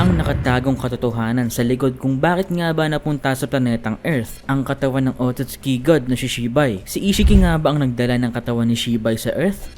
Ang nakatagong katotohanan sa likod kung bakit nga ba napunta sa planetang Earth ang katawan ng Otsutsuki God na si Shibai. Si Ishiki nga ba ang nagdala ng katawan ni Shibai sa Earth?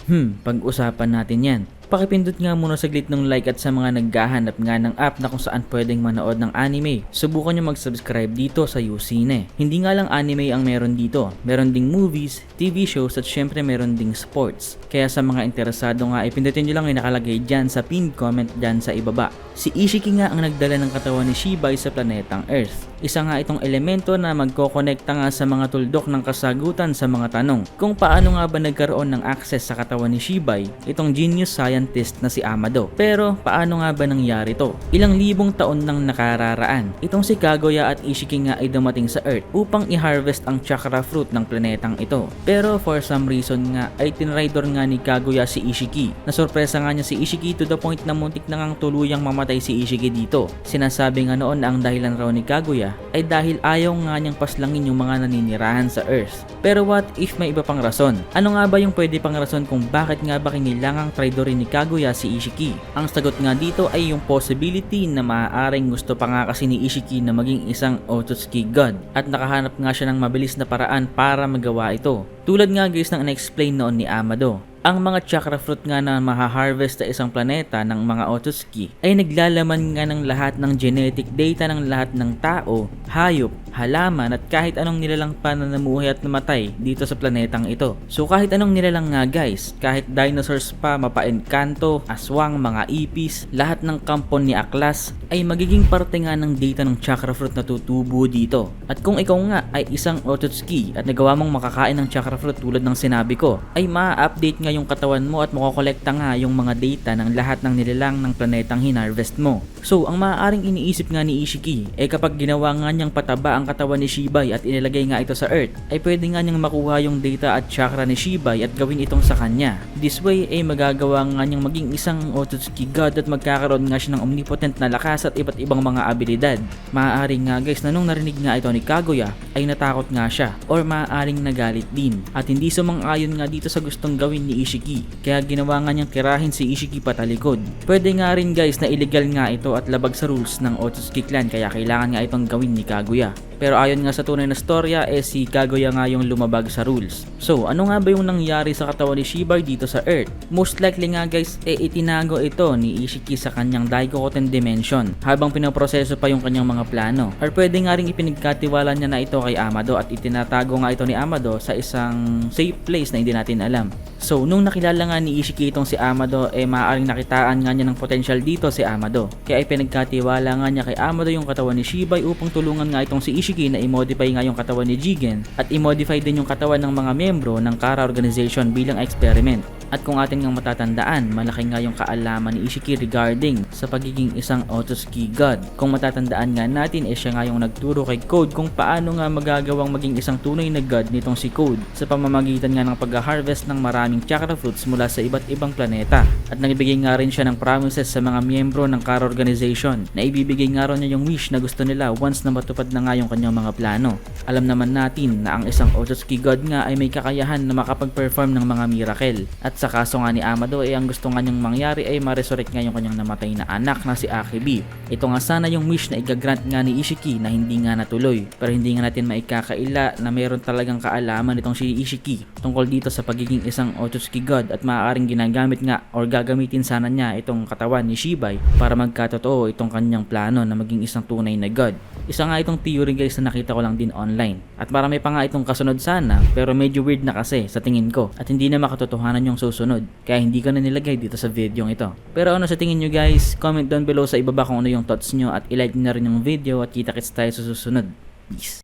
Pag-usapan natin yan. Pakipindot nga muna saglit ng like at sa mga naghahanap nga ng app na kung saan pwedeng manood ng anime, subukan nyo mag-subscribe dito sa Usine. Hindi nga lang anime ang meron dito, meron ding movies, TV shows at syempre meron ding sports. Kaya sa mga interesado nga, ipindutin nyo lang yung nakalagay dyan sa pinned comment dyan sa ibaba. Si Ishiki nga ang nagdala ng katawan ni Shibai sa planetang Earth. Isa nga itong elemento na magkokonekta nga sa mga tuldok ng kasagutan sa mga tanong. Kung paano nga ba nagkaroon ng access sa katawan ni Shibai, itong genius scientist na si Amado. Pero paano nga ba nangyari to? Ilang libong taon nang nakararaan, itong si Kaguya at Ishiki nga ay dumating sa Earth upang i-harvest ang chakra fruit ng planetang ito. Pero for some reason nga ay tinraidor nga ni Kaguya si Ishiki. Nasurpresa nga niya si Ishiki to the point na muntik na ngang tuluyang mamatay si Ishiki dito. Sinasabi nga noon na ang dahilan raw ni Kaguya ay dahil ayaw nga niyang paslangin yung mga naninirahan sa Earth. Pero what if may iba pang rason? Ano nga ba yung pwede pang rason kung bakit nga ba kinilangang traidorin ni Kaguya si Ishiki? Ang sagot nga dito ay yung possibility na maaaring gusto pa nga kasi ni Ishiki na maging isang Otsutsuki God at nakahanap nga siya ng mabilis na paraan para magawa ito. Tulad nga guys ng na-explain noon ni Amado. Ang mga chakra fruit nga na maha-harvest sa isang planeta ng mga Otsutsuki ay naglalaman nga ng lahat ng genetic data ng lahat ng tao, hayop, halaman at kahit anong nilalang pananamuhay at namatay dito sa planetang ito. So kahit anong nilalang nga guys, kahit dinosaurs pa, mapa-engkanto, aswang, mga ipis, lahat ng kampon ni Aklas ay magiging parte nga ng data ng chakra fruit na tutubo dito. At kung ikaw nga ay isang Otsutsuki at nagawa mong makakain ng chakra fruit tulad ng sinabi ko, ay ma-update nga yung katawan mo at makokolekta nga yung mga data ng lahat ng nilalang ng planetang hinarvest mo. So, ang maaaring iniisip nga ni Ishiki ay kapag ginawa nga niyang pataba ang katawan ni Shibai at inilagay nga ito sa Earth, ay pwede nga niyang makuha yung data at chakra ni Shibai at gawin itong sa kanya. This way ay magagawa nga niyang maging isang Otsutsuki God at magkakaroon nga siya ng omnipotent na lakas at iba't ibang mga abilidad. Maaari nga guys na nung narinig nga ito ni Kaguya ay natakot nga siya or maaaring nagalit din at hindi sumang-ayon nga dito sa gustong gawin ni Ishiki, kaya ginawa nga niyang tirahin si Ishiki patalikod. Pwede nga rin guys na illegal nga ito at labag sa rules ng Otsutsuki clan kaya kailangan nga itong gawin ni Kaguya. Pero ayon nga sa tunay na storya si Kaguya nga yung lumabag sa rules. So ano nga ba yung nangyari sa katawan ni Shibai dito sa Earth? Most likely nga guys itinago ito ni Ishiki sa kanyang Daikoten dimension habang pinoproseso pa yung kanyang mga plano. Or pwede nga rin ipinagkatiwala niya na ito kay Amado at itinatago nga ito ni Amado sa isang safe place na hindi natin alam. So nung nakilala nga ni Ishiki itong si Amado maaaring nakitaan nga niya ng potential dito si Amado. Kaya ipinagkatiwala nga niya kay Amado yung katawan ni Shibai upang tulungan nga itong si Ishiki na i-modify nga yung katawan ni Jigen at i-modify din yung katawan ng mga miyembro ng Kara Organization bilang experiment. At kung atin ngang matatandaan, malaki nga yung kaalaman ni Ishiki regarding sa pagiging isang Otsutsuki God. Kung matatandaan nga natin, siya nga yung nagturo kay Code kung paano nga magagawang maging isang tunay na God nitong si Code sa pamamagitan nga ng pag-harvest ng maraming chakra fruits mula sa iba't ibang planeta. At nagbigay nga rin siya ng promises sa mga miyembro ng Kara Organization na ibibigay nga rin niya yung wish na gusto nila once na matupad na nga yung kanyang mga plano. Alam naman natin na ang isang Otsutsuki God nga ay may kakayahan na makapag-perform ng mga miracle. At sa kaso nga ni Amado ang gusto nga niyang mangyari ay ma-resurrect nga yung kanyang namatay na anak na si Akibi. Ito nga sana yung wish na igagrant nga ni Ishiki na hindi nga natuloy. Pero hindi nga natin maikakaila na meron talagang kaalaman itong si Ishiki tungkol dito sa pagiging isang Otsutsuki God at maaaring ginagamit nga or gagamitin sana niya itong katawan ni Shibai para magkatotoo itong kanyang plano na maging isang tunay na God. Isa nga itong theory guys na nakita ko lang din online. At marami pa nga itong kasunod sana pero medyo weird na kasi sa tingin ko at hindi na makatotohanan yung susunod. Kaya hindi ko na nilagay dito sa video ito. Pero ano sa tingin nyo guys? Comment down below sa ibaba kung ano yung thoughts nyo at ilike nyo na rin yung video at kita-kits tayo sa susunod. Peace!